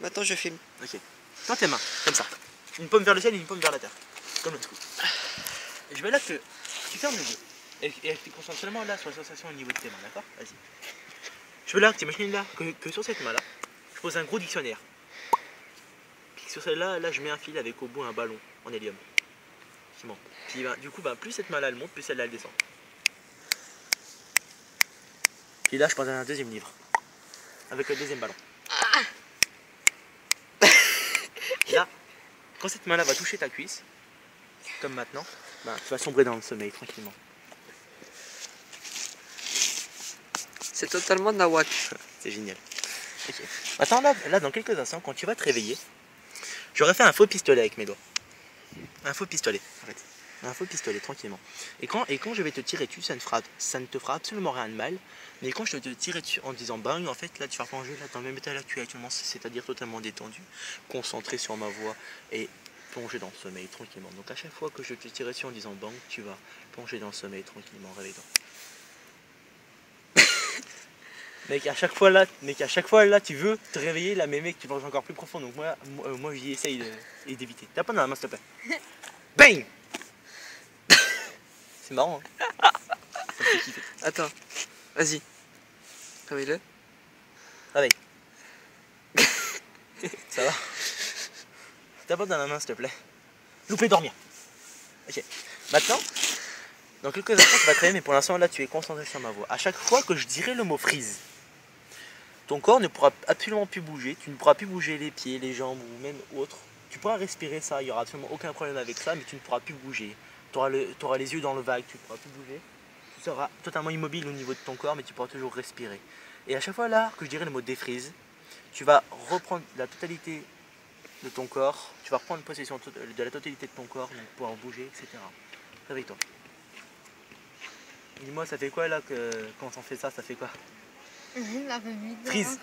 Maintenant je filme. Ok. Tends tes mains, comme ça. Une paume vers le ciel et une paume vers la terre. Comme l'autre coup. Et je veux là que tu fermes les yeux. Et tu te concentres seulement là sur la sensation au niveau de tes mains, d'accord? Vas-y. Je veux là que tu imagines là que sur cette main-là, je pose un gros dictionnaire. Puis sur celle-là, là, je mets un fil avec au bout un ballon en hélium. Puis du coup, plus cette main-là elle monte, plus celle-là elle descend. Puis là, je pose un deuxième livre. Avec le deuxième ballon. Et là, quand cette main-là va toucher ta cuisse, comme maintenant, tu vas sombrer dans le sommeil tranquillement. C'est totalement nawak. C'est génial. Ok. Maintenant, là, dans quelques instants, quand tu vas te réveiller, j'aurais fait un faux pistolet avec mes doigts. Un faux pistolet, en fait. Un faux pistolet, tranquillement. Et quand je vais te tirer dessus, ça ne te fera absolument rien de mal. Mais quand je te tirer dessus en disant bang, en fait, là, tu vas plonger là, dans le même état là que tu es actuellement, c'est-à-dire totalement détendu, concentré sur ma voix et plonger dans le sommeil tranquillement. Donc à chaque fois que je te tire dessus en disant bang, tu vas plonger dans le sommeil tranquillement, réveille-toi. Mais qu'à chaque fois là, tu veux te réveiller, là, mais mec, tu plonges encore plus profond. Donc moi j'y essaye d'éviter. T'as pas dans la main, s'il te plaît. Bang. C'est marrant, hein. Ça me fait kiffer. Attends, vas-y. Réveille-le. Réveille. Ça va? T'as pas dans la main, s'il te plaît. Loupé dormir. Ok. Maintenant, dans quelques instants, tu vas te réveiller, mais pour l'instant, là, tu es concentré sur ma voix. À chaque fois que je dirai le mot freeze, ton corps ne pourra absolument plus bouger. Tu ne pourras plus bouger les pieds, les jambes ou même autre. Tu pourras respirer ça, il n'y aura absolument aucun problème avec ça, mais tu ne pourras plus bouger. Tu auras les yeux dans le vague, tu ne pourras plus bouger. Tu seras totalement immobile au niveau de ton corps, mais tu pourras toujours respirer. Et à chaque fois là que je dirai le mot défreeze, tu vas reprendre la totalité de ton corps, tu vas reprendre possession de la totalité de ton corps, donc pouvoir bouger, etc. Réveille-toi. Dis-moi, ça fait quoi là quand on fait ça, ça fait quoi? Freeze.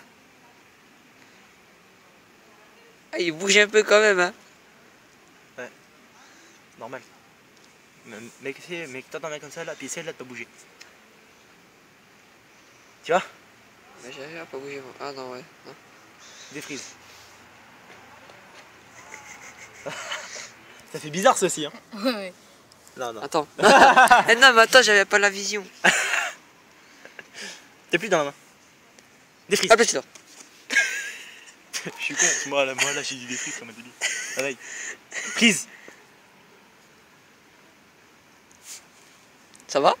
Ah, il bouge un peu quand même, hein. Ouais, normal. Mais que t'entends bien comme ça là, puis essaie là de pas bouger. Tu vois? Mais j'arrive à pas bouger moi. Ah non, ouais. Non. Défreeze. Ça fait bizarre ceci, hein. Ouais. Non, non. Attends. Eh non, mais attends, j'avais pas la vision. T'es plus dans la main. Défreeze. Ah, petit là. Je suis con, moi là j'ai dit défreeze comme un débile. Réveille. Freeze. Ça va?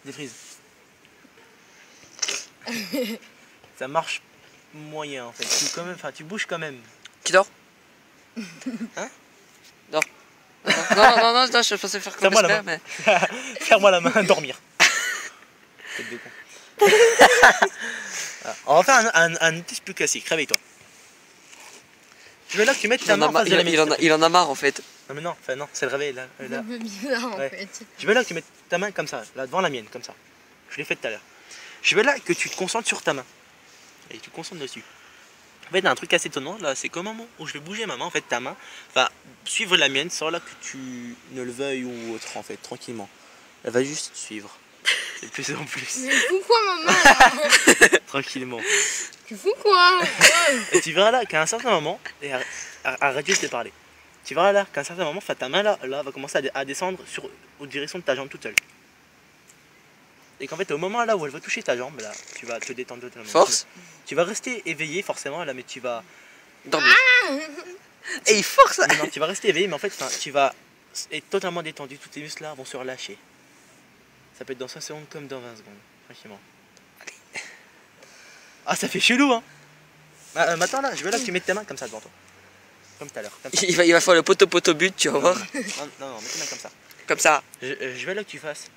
Défreeze. Ça marche moyen en fait. Tu bouges quand même. Tu dors? Hein? Dors. Non, je pensais faire comme Serre-moi la j'espère, main. mais... Serre-moi la main, dormir. Tête de con. Voilà. On va faire un test plus classique. Réveille-toi. Je veux là que tu mettes ta main en face de la mienne. Il en a marre en fait. Non mais non, c'est le réveil là. C'est un peu bizarre en Ouais. fait. Je veux là que tu mettes ta main comme ça, là devant la mienne, comme ça. Je l'ai fait tout à l'heure. Je veux là que tu te concentres sur ta main. Et tu te concentres dessus. En fait, il y a un truc assez étonnant là, c'est qu'au moment où je vais bouger ma main, en fait, ta main va suivre la mienne sans là que tu ne le veuilles ou autre, en fait, tranquillement. Elle va juste suivre. De plus en plus. Mais fous quoi maman là? Tranquillement. Tu fous quoi? Et tu verras là qu'à un certain moment, et arrête juste de parler. Tu verras là qu'à un certain moment, ta main là va commencer à descendre en direction de ta jambe toute seule. Et qu'en fait, au moment là où elle va toucher ta jambe, là, tu vas te détendre totalement. Force. Tu vas rester éveillé forcément là, mais tu vas Dormir. Et il force. non, tu vas rester éveillé, mais en fait, tu vas être totalement détendu. Tous tes muscles là vont se relâcher. Ça peut être dans 5 secondes comme dans 20 secondes, tranquillement. Ah, ça fait chelou, hein. Maintenant là, je veux là que tu mettes ta main comme ça devant toi. Comme tout à l'heure. Il va faire le poteau but, tu vas voir. Non, mets ta main comme ça. Comme ça. Je veux là que tu fasses.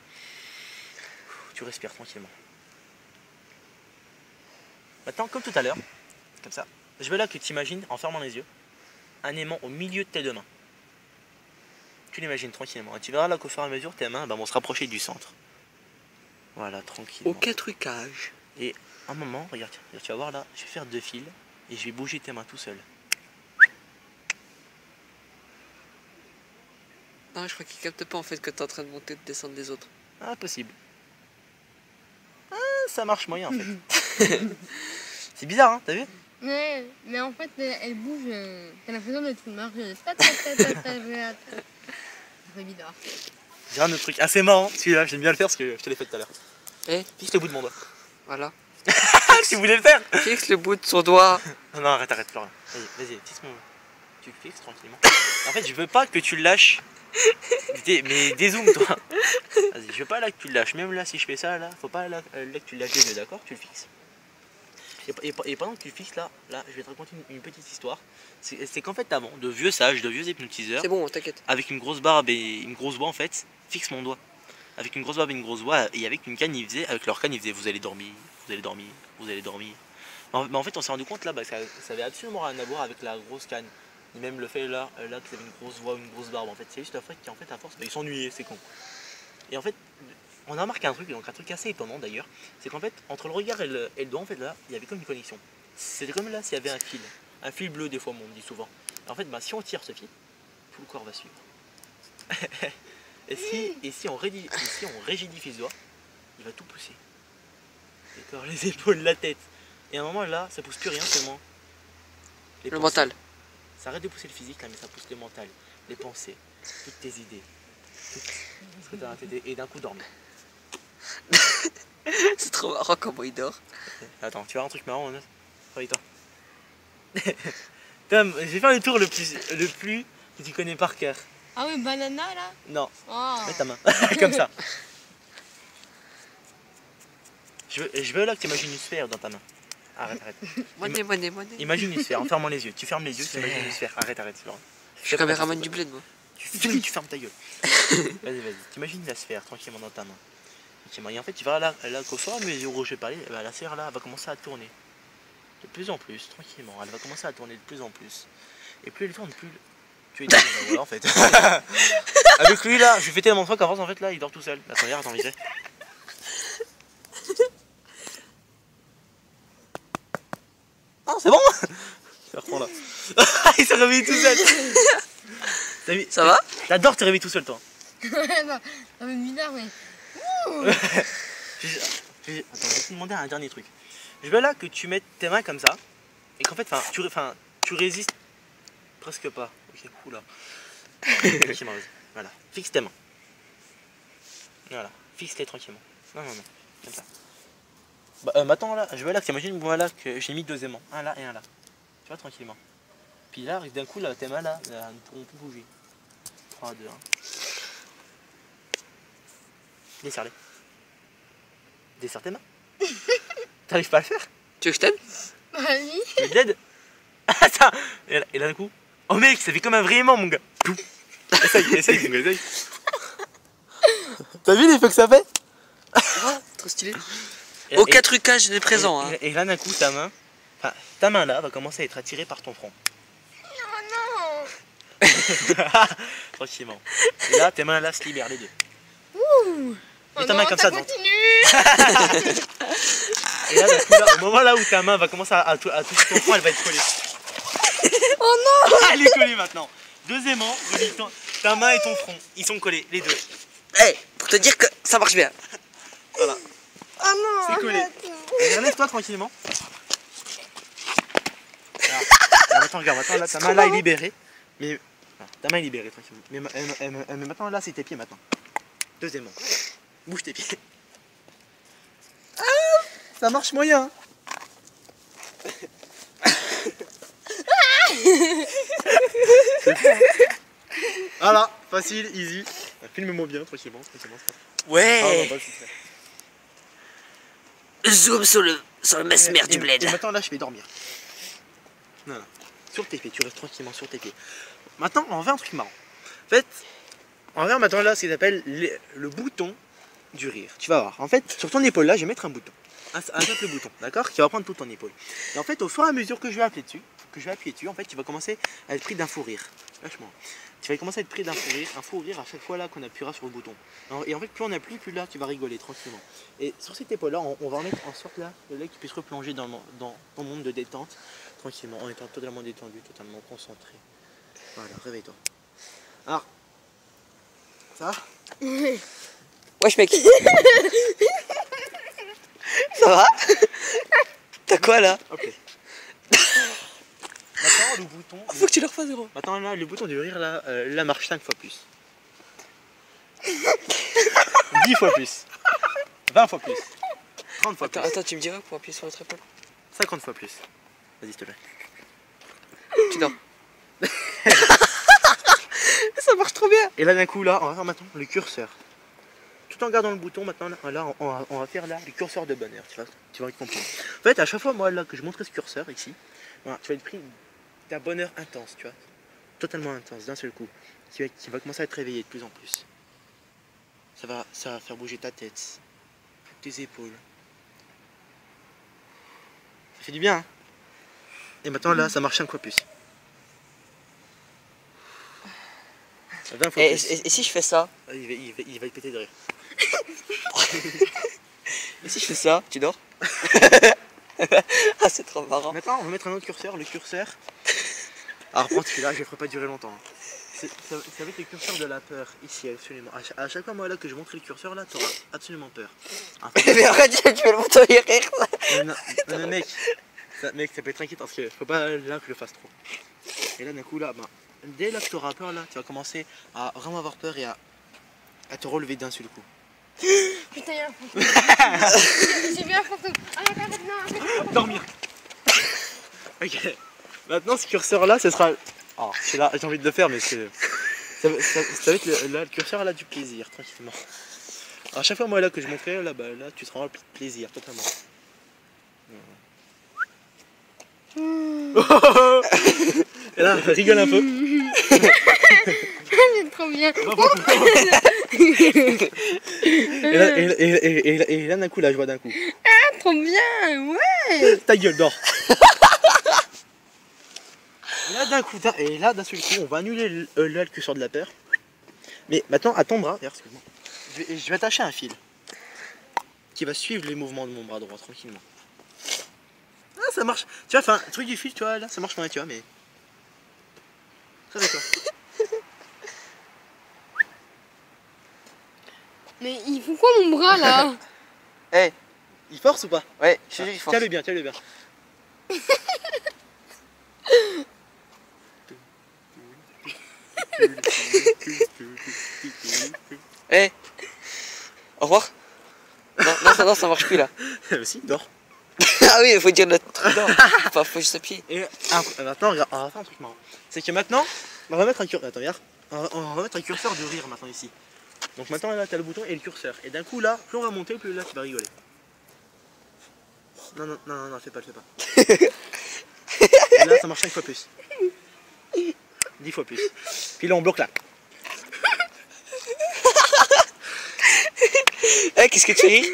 Tu respires tranquillement. Maintenant, comme tout à l'heure, comme ça, je veux là que tu imagines, en fermant les yeux, un aimant au milieu de tes deux mains. Tu l'imagines tranquillement. Et tu verras là qu'au fur et à mesure, tes mains vont se rapprocher du centre. Voilà, tranquillement. Aucun trucage. Et un moment, regarde, tu vas voir là, je vais faire 2 fils et je vais bouger tes mains tout seul. Non, je crois qu'il capte pas en fait que t'es en train de monter et de descendre des autres. Ah, possible. Ah, ça marche moyen en fait. C'est bizarre, hein, t'as vu? Mais en fait, elle bouge. T'as l'impression d'être une marche. C'est bizarre. J'ai un autre truc assez marrant, celui-là, j'aime bien le faire parce que je te l'ai fait tout à l'heure. Eh, Fixe le bout de mon doigt. voilà. Ah, tu voulais le faire? Fixe le bout de son doigt. Non, arrête, Florian. Vas-y, fixe mon. Tu le fixes tranquillement. En fait, je veux pas que tu le lâches. Mais dézoome toi. Vas-y, je veux pas là que tu le lâches. Même là, si je fais ça, là, faut pas là que tu le lâches les deux, d'accord? Tu le fixes. Et pendant que tu le fixes là, je vais te raconter une petite histoire. C'est qu'en fait, avant, de vieux sages, de vieux hypnotiseurs, C'est bon, t'inquiète. avec une grosse barbe et une grosse voix, en fait, fixe mon doigt. Avec une grosse barbe et une grosse voix, et avec une canne, ils faisaient, avec leur canne, ils faisaient vous allez dormir, vous allez dormir, vous allez dormir. Mais en fait, on s'est rendu compte là, bah, ça avait absolument rien à voir avec la grosse canne. Ni même le fait là qu'ils avaient une grosse voix, une grosse barbe. En fait, c'est juste le fait qu'en fait, à force, bah, ils s'ennuyaient, c'est con. Et en fait, on a remarqué un truc, donc un truc assez étonnant d'ailleurs, c'est qu'en fait, entre le regard et le doigt, en fait, là, il y avait comme une connexion. C'était comme là s'il y avait un fil bleu des fois, on me dit souvent. Et en fait, bah, si on tire ce fil, tout le corps va suivre. et si on rigidifie ce doigt, il va tout pousser. Le corps, les épaules, la tête. Et à un moment là, ça pousse plus rien seulement. Les Le pensées. mental. Ça arrête de pousser le physique là, mais ça pousse le mental, les pensées, toutes tes idées, tout ce que tu as dans la tête, et d'un coup dormir. C'est trop marrant comment il dort. Attends, tu vas voir un truc marrant, Honest? Réveille-toi. Tom, je vais faire le tour le plus que tu connais par cœur. Ah oui, banana là. Non, Oh. mets ta main, comme ça. Je veux là que tu imagines une sphère dans ta main. Arrête. Monnaie. Imagine une sphère en fermant les yeux. Tu fermes les yeux, tu imagines une sphère. Arrête, Florent. Je suis caméraman du bled, moi. Tu fermes ta gueule. Vas-y. Tu imagines la sphère tranquillement dans ta main. Et en fait, tu vas là qu'au fur et à mesure où je vais parler, la sphère là va commencer à tourner. De plus en plus, tranquillement. Elle va commencer à tourner de plus en plus. Et plus elle tourne, plus tu es dans voilà, en fait. Avec lui là, je lui fais tellement de fois qu'avance en fait là, il dort tout seul. Attends, regarde, attends, vite fait. Ah, c'est bon. Je vais reprendre là. Il s'est réveillé tout seul. Ça va? T'adores te réveiller tout seul, toi. Non, mais bizarre, mais. Attends, je vais te demander un dernier truc. Je veux là que tu mettes tes mains comme ça et qu'en fait, tu résistes presque pas. Ok, oula. Tranquillement, vas-y. Voilà, fixe tes mains. Voilà, fixe-les tranquillement. Non, comme ça. Bah, maintenant là, je veux là que t'imagines voilà que j'ai mis 2 aimants, un là et un là. Tu vois, tranquillement. Puis là, d'un coup, là, tes mains là, ne pourront plus bouger. 3, 2, 1. Desserre-les. Desserre tes mains. T'arrives pas à le faire? Tu veux que je t'aide? Vas-y. Tu veux de l'aide? Attends. Et là, d'un coup, oh mec, ça fait comme un vrai aimant, mon gars. Essaye, mon gars, essaye. T'as vu l'effet que ça fait? Ouais, trop stylé. Aucun trucage n'est présent. Hein. Et là, d'un coup, ta main là va commencer à être attirée par ton front. Oh non. Tranquillement. Et là, tes mains là se libèrent les deux. Ouh. Mets ta main comme ça, donc. Continue. Et là, d'un coup, là, au moment là où ta main va commencer à toucher ton front, elle va être collée. Oh non. Elle est collée maintenant. 2 aimants, ta main et ton front, ils sont collés, les deux. Hey, pour te dire que ça marche bien. Voilà. Oh non. C'est collé. Relève-toi tranquillement. Regarde, maintenant là, ta main là est libérée. Mais ta main est libérée tranquillement. Mais maintenant là, c'est tes pieds maintenant. 2 aimants. Bouge tes pieds. Ah, ça marche moyen. Voilà, facile, easy. Filme-moi bien, tranquillement. Ouais. Ah, non, pas Zoom sur le mesmer du bled. Et maintenant là, je vais dormir. Voilà. Sur tes pieds, tu restes tranquillement sur tes pieds. Maintenant, on va faire un truc marrant. En fait, on va faire maintenant là ce qu'ils appellent le bouton du rire. Tu vas voir. En fait, sur ton épaule là, je vais mettre un bouton. Un simple bouton, d'accord? Qui va prendre toute ton épaule. Et en fait, au fur et à mesure que je vais appuyer dessus, en fait, tu vas commencer à être pris d'un fou rire. Lâche-moi. Tu vas commencer à être pris d'un fou rire à chaque fois là qu'on appuiera sur le bouton. Et en fait, plus on appuie, plus là tu vas rigoler tranquillement. Et sur cette épaule là, on va en mettre en sorte là que tu puisses replonger dans ton monde de détente tranquillement, en étant totalement détendu, totalement concentré. Voilà, réveille-toi. Alors, ça va? Wesh mec. Ça va? T'as quoi là? Ok. Maintenant, le bouton. Faut que tu le refasses, gros. Maintenant, là, le bouton de rire, là, là marche 5 fois plus. 10 fois plus. 20 fois plus. 30 fois plus. Attends, tu me diras pour appuyer sur l'autre épaule. 50 fois plus. Vas-y, s'il te plaît. Tu dors. Ça marche trop bien. Et là, d'un coup, là, on va faire maintenant le curseur. Tout en gardant le bouton, maintenant, là, on va faire là le curseur de bonheur. Tu vas comprendre. En fait, à chaque fois, moi, là, que je montrais ce curseur ici, voilà, tu vas être pris d'un bonheur intense, tu vois. Totalement intense, d'un seul coup. Qui va commencer à te réveiller de plus en plus. Ça va faire bouger ta tête, tes épaules. Ça fait du bien, hein. Et maintenant, là, ça marche 5 fois plus. 20 fois plus. Et si je fais ça? Il va y péter de rire. Et si je fais ça, tu dors? Ah, c'est trop marrant. Maintenant, on va mettre un autre curseur. Le curseur. Alors, prends celui-là, je ne le ferai pas durer longtemps. Ça va être le curseur de la peur, ici, absolument. À chaque fois, moi, là, que je montrerai le curseur, là, tu auras absolument peur. Mais arrête, tu fais le bouton y rire. Non, mec, ça peut être inquiétant parce qu'il faut pas là que je le fasse trop. Et là, d'un coup, là, dès là que tu auras peur, là, tu vas commencer à vraiment avoir peur et à te relever d'un seul coup. Putain, il y a un fantôme. J'ai vu un fantôme. Arrête, non. Dormir. Ok. Maintenant, ce curseur-là, ce sera. Oh, c'est là, j'ai envie de le faire, mais c'est. Ça va être le curseur là du plaisir, tranquillement. Alors, à chaque fois, moi, là, que je montrerai, là, là, tu seras rempli de plaisir, totalement. Et là, rigole un peu. C'est trop bien. Et là, d'un coup, là, je vois d'un coup. Ah, trop bien, ouais. Ta gueule, dors. Là, d'un coup, et là, d'un seul coup, on va annuler le curseur de la peur. Mais maintenant, à ton bras, excuse-moi, je vais attacher un fil qui va suivre les mouvements de mon bras droit, tranquillement. Ah, ça marche. Tu vois, enfin, le truc du fil, tu vois, là, ça marche pas, tu vois, mais. Réveille-toi. Mais il fout quoi mon bras là? Eh, Il force ou pas? ouais, je suis il force. Tiens-le bien, tiens-le bien. Eh, au revoir. Non, ça marche plus là. Si, dors. Ah oui, il faut dire notre truc d'or. Enfin, faut juste appuyer. Et maintenant, regarde, on va faire un truc marrant. C'est que maintenant, on va mettre un curseur. Attends, regarde. On va mettre un curseur de rire maintenant ici. Donc maintenant, là, tu as le bouton et le curseur. Et d'un coup, là, plus on va monter, plus là, tu vas rigoler. Non, fais pas. Et là, ça marche 5 fois plus. 10 fois plus. Puis là, on bloque là. Eh, qu'est-ce que tu ris?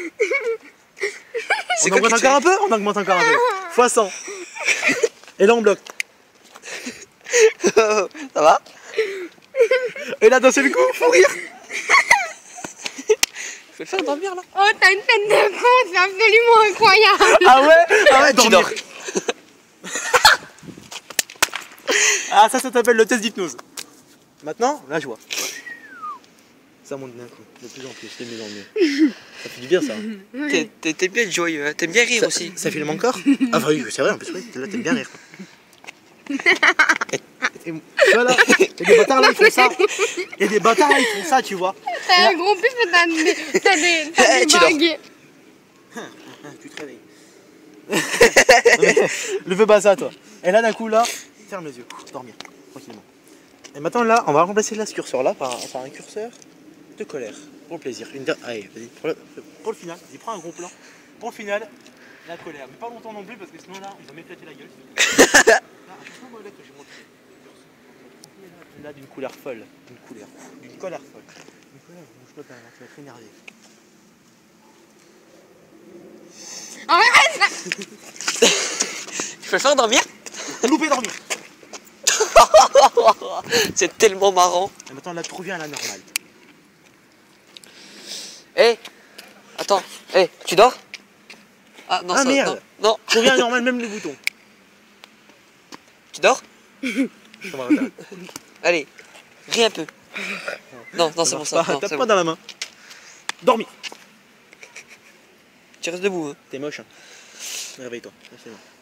On augmente encore un peu? On augmente encore un peu. Fois 100. Et là, on bloque. Ça va? Et là, d'un seul coup, faut rire. Je vais le faire dormir là. Oh, t'as une tête de con, c'est absolument incroyable. Ah ouais, Tu dormir. dors. Ah, ça s'appelle le test d'hypnose. Maintenant, la joie. Ça monte d'un coup, de plus en plus, de mieux en mieux. Ça fait du bien, ça. T'aimes bien être joyeux, hein. T'aimes bien rire aussi. Ça filme encore? Ah bah oui, c'est vrai, en plus, oui, là, t'aimes bien rire. Et voilà, il y a des bâtards là, ils font ça. Il y a des bâtards là, ils font ça, tu vois. T'as un gros pif, mais t'as des Tu dors. bagues. Tu te réveilles. Le feu pas ça, toi. Et là, d'un coup, là, ferme les yeux, dormir, tranquillement. Et maintenant, là, on va remplacer là, ce curseur-là par un curseur de colère, pour le plaisir. Allez, vas-y, pour le final, vas-y, prends un gros plan. Pour le final, la colère. Mais pas longtemps non plus, parce que sinon, là, on va m'éclater la gueule. Là, à chaque fois, moi, là, que j'ai montré là, d'une couleur folle, d'une colère folle. Une colère où je peux pas, tu vas être énervé. Arrête. Je peux le faire dormir? Louper dormir. C'est tellement marrant. Et maintenant, là, tu reviens à la normale. Eh, attends, tu dors? Ah non, Ah, ça, merde. non. Tu reviens à la normale, même le bouton. Tu dors? Ça va, attends. Allez, ris un peu. Non, c'est bon ça. Non, Tape c'est pas bon. dans la main. Dormir. Tu restes debout. Hein. T'es moche. Hein. Réveille-toi. Réveille-toi.